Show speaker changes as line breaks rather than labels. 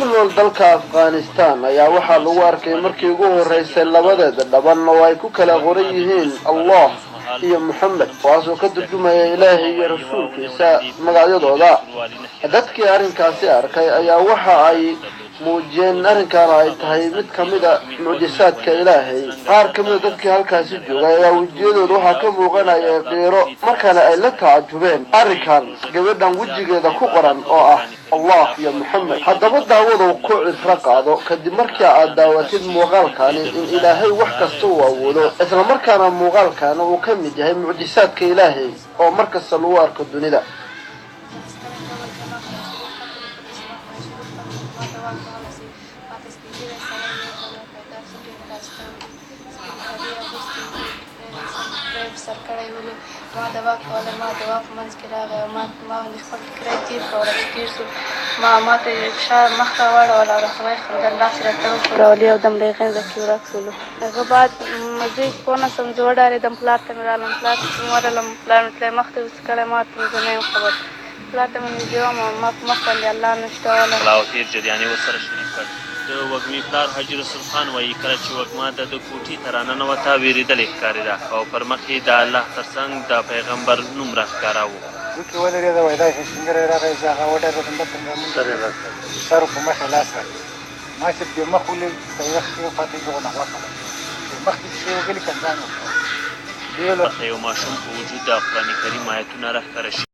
ku nool dalka Afghanistan ayaa waxaa lagu arkay markii ugu horeysay labadeeda dhaban oo ay ku kala qoran yihiin Allah iyo Muhammad kuwaasoo ka turjumaya Ilaahay iyo rasuulkiisa magacyadooda. dadkii arrinkaasi arkay ayaa waxa ay muujiyeen arrinkan ay tahay mid ka mid ah mucjisaadka Ilaahay. qaar ka mid ah dadkii halkaasi joogay ayaa wejiyadooda waxaa ka muuqanaya qiiro markana ay la tacajubeen arrinkan gabadhan wejigeeda ku qoran oo ah Allah iyo Muhammad. haddaba daawadu ku cibro qaado kadib markii aad daawatid muuqaalkani in Ilaahay wax kasta uu awoodo isla markaana muuqaalkan uu ka mid yahay mucjisaadka Ilaahay oo markasta lagu arko dunida.
ما دواك ولا ما دواك ما ذكراها ما نخبر كريتيف ولا كتيرسو ما تشار محتوى ولا رخوي خد الله سرتو فراولي ودم لغين ذكي ورقصلو بعد مزيد كونا سمجوا داري دم بلات مدالم بلات مودلم بلان مثل مختو كلمات زمان خبر بلات من اليوم ما مخل الله نشتغل
الله خير جدياني وسر شريف کړ د وګمي پلار حاجی رسول خان وایي کله چې وګما د کوټي ترانه نو تا ویریدل ښکارېده او پر مخې د الله ترڅنګ د پیغمبر نوم راښکاراوه.
وکي ولري دا وای دا څنګه راغی چې هغه وټه د بندر سره راځي سر په مخه لاس ما چې د مخولې د وخت په فاتې جوړه وکړه مخکې چې وګړي کړه
یو ماشوم په وجود د قرآن کریم آیتونه راښکاره